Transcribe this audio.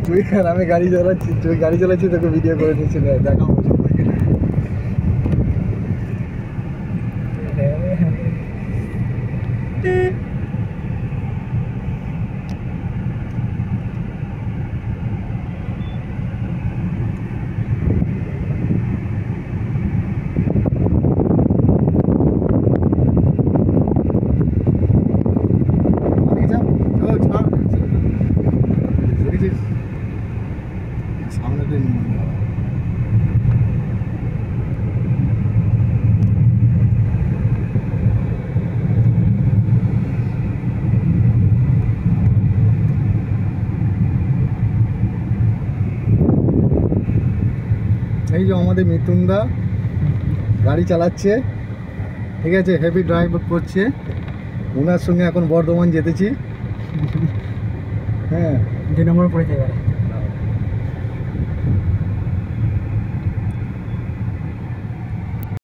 তুই আর আমি গাড়ি চালাচ্ছি, তুই গাড়ি চালাচ্ছি, তোকে ভিডিও করে দিচ্ছি, দেখাবো সবাইকে। সামনে এই যে আমাদের মিথুনদা গাড়ি চালাচ্ছে, ঠিক আছে, হেভি ড্রাইভ করছে। ওনার সঙ্গে এখন বর্ধমান যেতেছি। হ্যাঁ, 2 নম্বর পড়ে যাবে।